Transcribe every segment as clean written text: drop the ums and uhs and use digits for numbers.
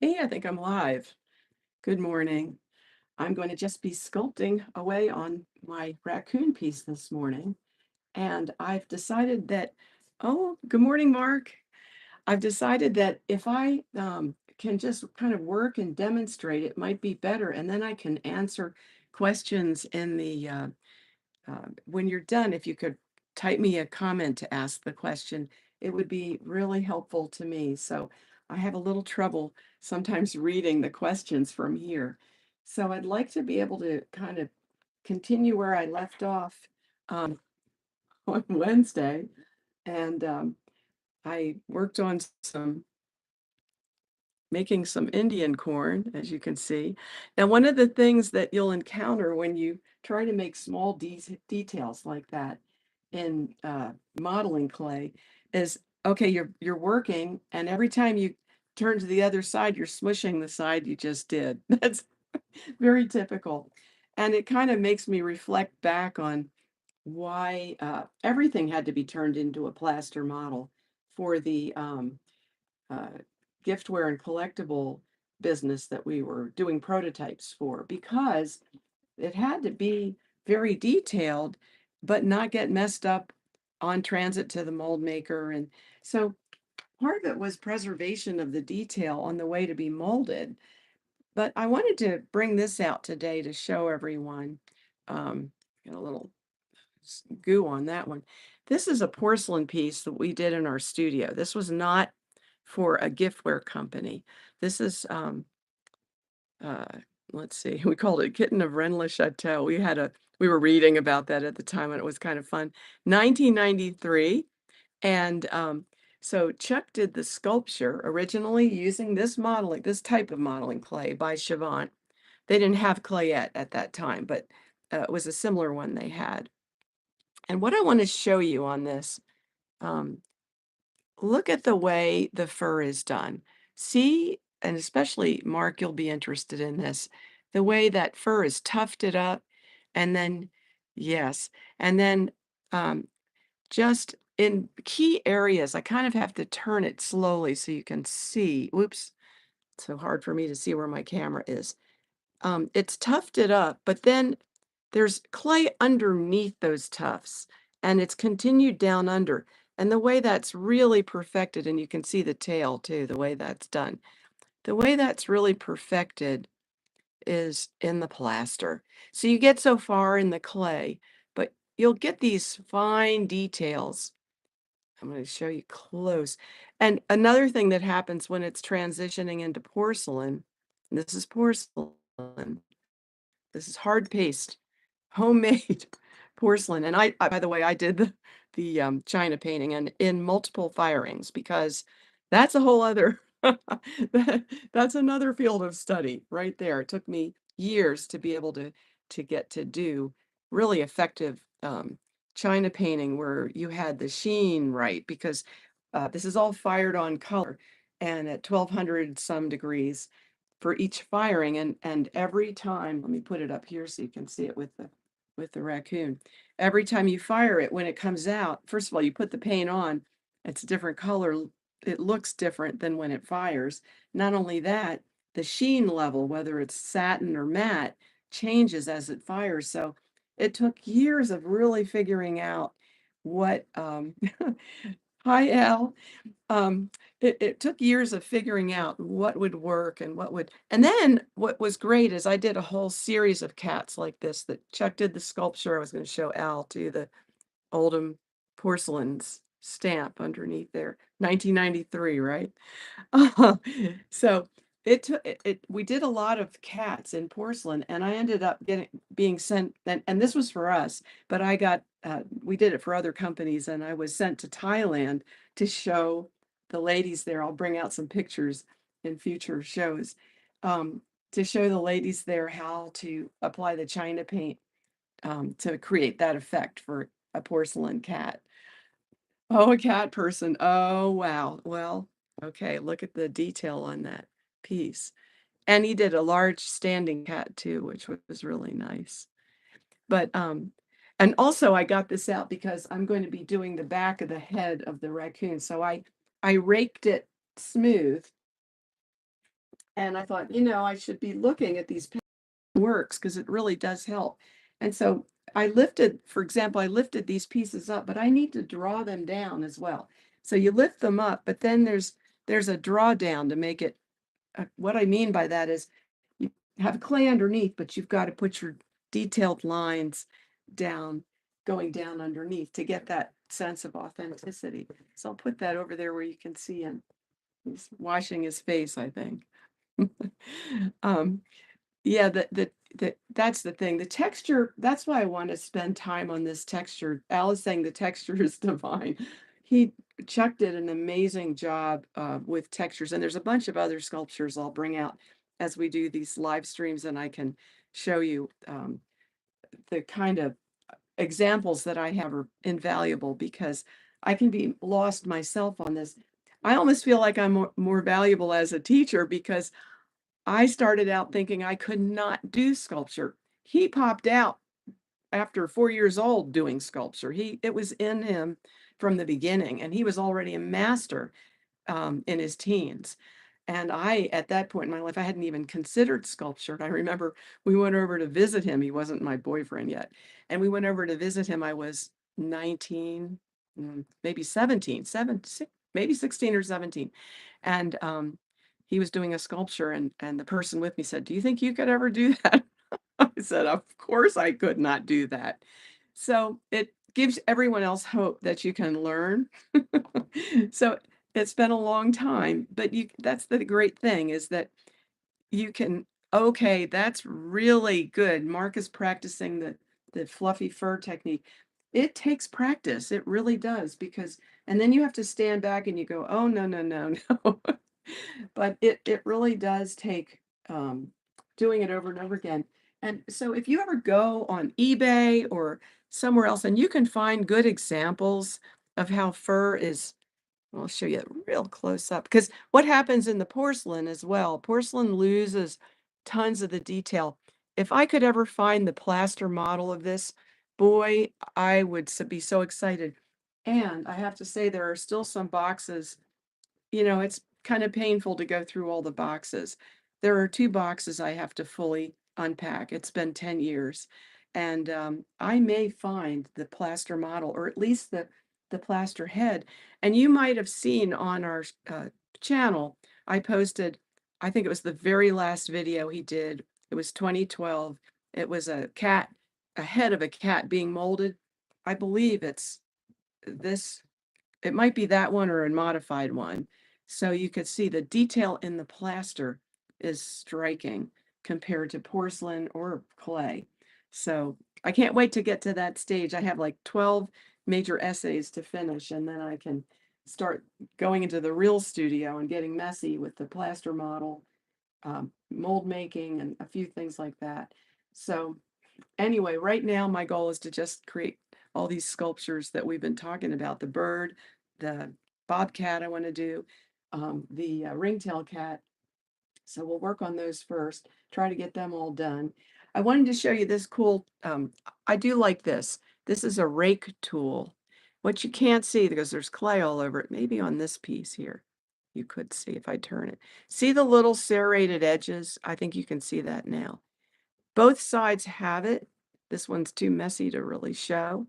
Hey, I think I'm live. Good morning. I'm going to just be sculpting away on my raccoon piece this morning. And I've decided that, oh, good morning, Mark. I've decided that if I can just kind of work and demonstrate, it might be better. And then I can answer questions in the, when you're done, if you could type me a comment to ask the question, it would be really helpful to me. So I have a little trouble sometimes reading the questions from here. So I'd like to be able to kind of continue where I left off um, on Wednesday. And I worked on some making some Indian corn, as you can see. Now, one of the things that you'll encounter when you try to make small details like that in modeling clay is, okay, you're working, and every time you turn to the other side, you're smushing the side you just did. That's very typical. And it kind of makes me reflect back on why everything had to be turned into a plaster model for the uh, giftware and collectible business that we were doing prototypes for, because it had to be very detailed, but not get messed up on transit to the mold maker. And so part of it was preservation of the detail on the way to be molded. But I wanted to bring this out today to show everyone. Got a little goo on that one. This is a porcelain piece that we did in our studio. This was not for a giftware company. This is, uh, let's see, we called it Kitten of Rennes le Chateau. We were reading about that at the time and it was kind of fun. 1993. And so Chuck did the sculpture originally using this type of modeling clay by Chavant. They didn't have clayette at that time, but it was a similar one they had. And what I want to show you on this, um, look at the way the fur is done. See, and especially Mark, you'll be interested in this, the way that fur is tufted up and then, yes, and then um, just in key areas, I kind of have to turn it slowly so you can see. Whoops, it's so hard for me to see where my camera is. It's tufted up, but then there's clay underneath those tufts, and it's continued down under. And the way that's really perfected, and you can see the tail too, the way that's done. The way that's really perfected is in the plaster. So you get so far in the clay, but you'll get these fine details. I'm going to show you close. And another thing that happens when it's transitioning into porcelain, and this is porcelain, this is hard paste, homemade porcelain. And by the way, I did the China painting and in multiple firings because that's a whole other that's another field of study right there. It took me years to be able to get to do really effective China painting where you had the sheen right, because this is all fired on color and at 1200 some degrees for each firing, and every time, let me put it up here so you can see it with the raccoon. Every time you fire it, when it comes out, first of all, you put the paint on, it's a different color. It looks different than when it fires. Not only that, the sheen level, whether it's satin or matte, changes as it fires. So it took years of really figuring out what hi Al. It took years of figuring out what would work and and then what was great is I did a whole series of cats like this that Chuck did the sculpture. I was going to show Al too, the Oldham porcelain's stamp underneath there. 1993, right? So we did a lot of cats in porcelain, and I ended up being sent, and this was for us, but we did it for other companies, and I was sent to Thailand to show the ladies there. I'll bring out some pictures in future shows, to show the ladies there how to apply the China paint to create that effect for a porcelain cat. Oh, a cat person. Oh, wow. Well, okay, look at the detail on that piece. And he did a large standing cat too, which was really nice. But and also I got this out because I'm going to be doing the back of the head of the raccoon. So I raked it smooth And I thought, I should be looking at these works because it really does help. And so for example, I lifted these pieces up, but I need to draw them down as well. So you lift them up, but then there's a drawdown to make it. What I mean by that is you have clay underneath, but you've got to put your detailed lines down, going down underneath to get that sense of authenticity. So I'll put that over there where you can see him. He's washing his face, I think. um, yeah, that's the thing. The texture, that's why I want to spend time on this texture. Al is saying the texture is divine. He Chuck did an amazing job with textures, and there's a bunch of other sculptures I'll bring out as we do these live streams, and I can show you the kind of examples that I have are invaluable because I can be lost myself on this. I almost feel like I'm more valuable as a teacher because I started out thinking I could not do sculpture. He popped out after 4 years old doing sculpture. It was in him from the beginning, and he was already a master in his teens. And at that point in my life, I hadn't even considered sculpture. I remember we went over to visit him. He wasn't my boyfriend yet. And we went over to visit him. I was 19, maybe 17, maybe 16 or 17. And he was doing a sculpture, and the person with me said, "Do you think you could ever do that?" I said, "Of course I could not do that." So it gives everyone else hope that you can learn. So it's been a long time, but that's the great thing is that you can, okay, that's really good. Mark is practicing the fluffy fur technique. It takes practice. It really does and then you have to stand back and you go, "Oh, no, no, no, no." But it really does take doing it over and over again. And so if you ever go on eBay or somewhere else and you can find good examples of how fur is, I'll show you it real close up because what happens in the porcelain as well, porcelain loses tons of the detail. If I could ever find the plaster model of this, boy, I would be so excited. And I have to say, there are still some boxes, it's kind of painful to go through all the boxes. There are 2 boxes I have to fully unpack. It's been 10 years. And I may find the plaster model, or at least the plaster head. And you might have seen on our channel, I posted, I think it was the very last video he did. It was 2012. It was a head of a cat being molded. I believe it's this it might be that one or a modified one. So you could see the detail in the plaster is striking compared to porcelain or clay. So I can't wait to get to that stage. I have like 12 major essays to finish, and then I can start going into the real studio and getting messy with the plaster model, mold making, and a few things like that. So anyway, right now my goal is to just create all these sculptures that we've been talking about, the bird, the bobcat I want to do, the ringtail cat. So we'll work on those first, try to get them all done. I wanted to show you this cool, I do like this. This is a rake tool. What you can't see because there's clay all over it, maybe on this piece here. You could see if I turn it. See the little serrated edges? I think you can see that now. Both sides have it. This one's too messy to really show.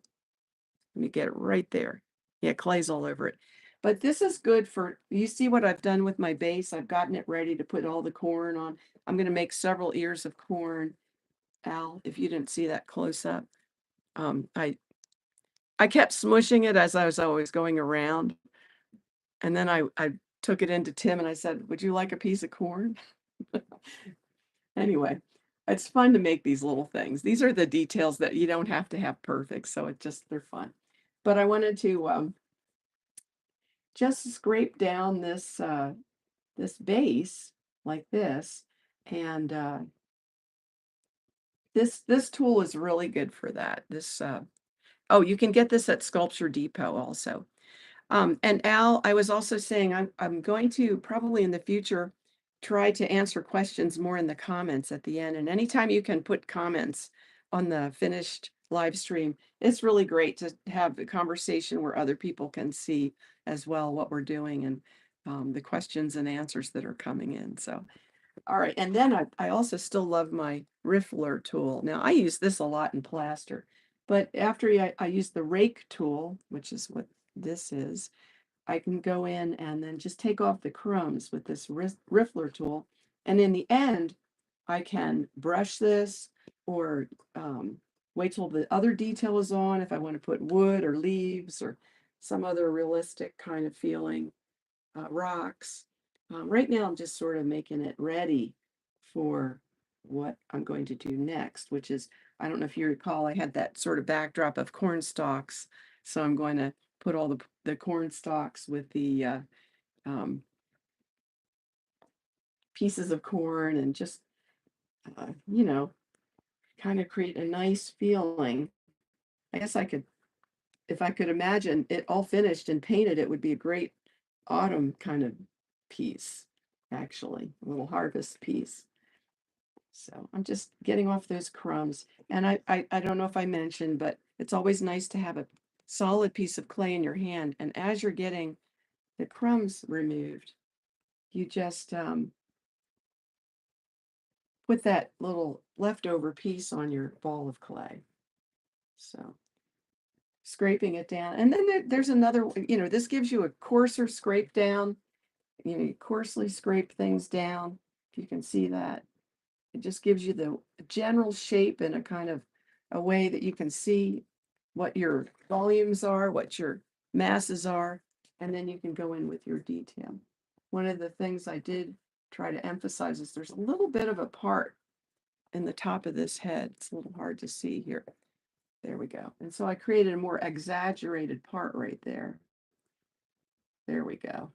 Let me get it right there. Yeah, clay's all over it. But this is good you see what I've done with my base? I've gotten it ready to put all the corn on. I'm going to make several ears of corn. Al, if you didn't see that close up. I kept smushing it as I was always going around. And then I took it into Tim and I said, "Would you like a piece of corn?" Anyway, it's fun to make these little things. These are the details that you don't have to have perfect, so they're fun. But I wanted to just scrape down this base like this, and this tool is really good for that. Oh, you can get this at Sculpture Depot also. And Al, I was also saying I'm going to probably in the future try to answer questions more in the comments at the end. And anytime you can put comments on the finished live stream, it's really great to have a conversation where other people can see as well what we're doing and the questions and answers that are coming in. So All right, and then I also still love my riffler tool. Now I use this a lot in plaster, but after I use the rake tool, which is what this is, I can go in and then just take off the crumbs with this riffler tool. And in the end, I can brush this or wait till the other detail is on if I want to put wood or leaves or some other realistic kind of feeling rocks. Right now, I'm just sort of making it ready for what I'm going to do next, which is, I don't know if you recall, I had that sort of backdrop of corn stalks. So I'm going to put all the corn stalks with the um, pieces of corn and just, you know, kind of create a nice feeling. I guess I could, if I could imagine it all finished and painted, it would be a great autumn kind of piece, actually, a little harvest piece. So I'm just getting off those crumbs. And I don't know if I mentioned, but it's always nice to have a solid piece of clay in your hand. And as you're getting the crumbs removed, you just put that little leftover piece on your ball of clay. So scraping it down. And then there's another, this gives you a coarser scrape down. You coarsely scrape things down, if you can see that. It just gives you the general shape in a kind of a way that you can see what your volumes are, what your masses are, and then you can go in with your detail. One of the things I did try to emphasize is there's a little bit of a part in the top of this head. It's a little hard to see here. There we go. And so I created a more exaggerated part right there. There we go.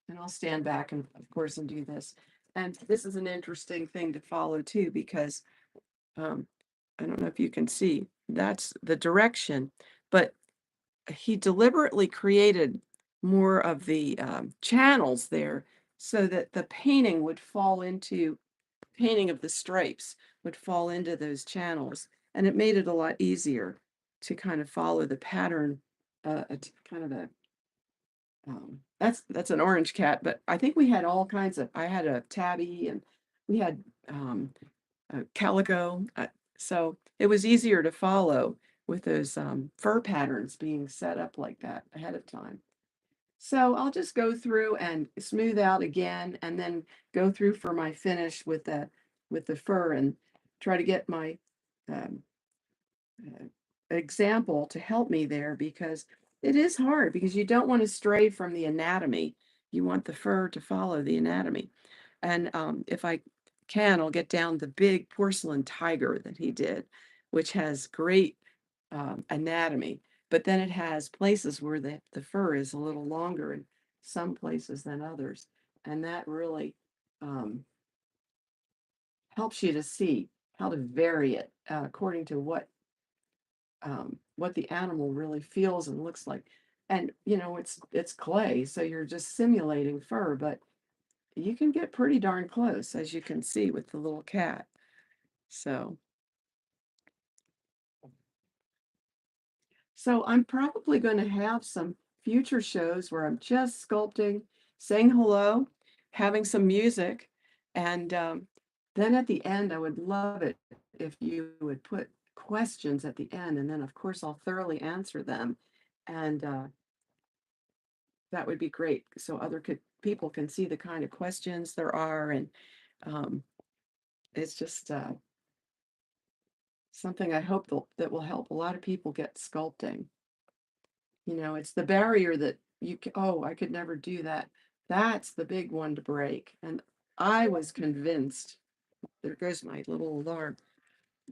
And I'll stand back and of course and do this. And this is an interesting thing to follow too, because I don't know if you can see, that's the direction, but he deliberately created more of the channels there so that the painting would fall into, painting of the stripes would fall into those channels. And it made it a lot easier to kind of follow the pattern, kind of a that's an orange cat, but I think we had all kinds of. I had a tabby, and we had a calico. So it was easier to follow with those fur patterns being set up like that ahead of time. So I'll just go through and smooth out again, and then go through for my finish with the fur and try to get my um, uh, example to help me there, because it is hard because you don't want to stray from the anatomy. You want the fur to follow the anatomy. And if I can, I'll get down the big porcelain tiger that he did, which has great anatomy, but then it has places where the fur is a little longer in some places than others. And that really helps you to see how to vary it according to what the animal really feels and looks like. And it's clay, so you're just simulating fur, but you can get pretty darn close, as you can see with the little cat. So I'm probably going to have some future shows where I'm just sculpting, saying hello, having some music, and then at the end, I would love it if you would put questions at the end, and then of course I'll thoroughly answer them, and that would be great. So other people can see the kind of questions there are, and um, it's just something I hope that will help a lot of people get sculpting. It's the barrier that oh, I could never do that. That's the big one to break. And I was convinced, there goes my little alarm.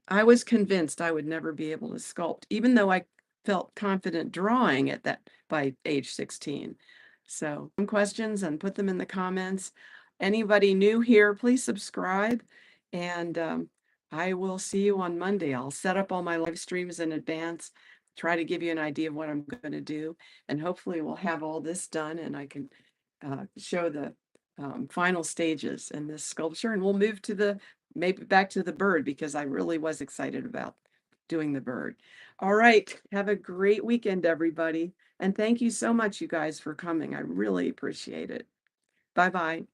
I was convinced I would never be able to sculpt, even though I felt confident drawing at that by age 16. So some questions and put them in the comments. Anybody new here, please subscribe. And I will see you on Monday. I'll set up all my live streams in advance, try to give you an idea of what I'm going to do. And hopefully we'll have all this done and I can show the final stages in this sculpture. And we'll move to maybe back to the bird, because I really was excited about doing the bird. All right. Have a great weekend, everybody. And thank you so much, you guys, for coming. I really appreciate it. Bye-bye.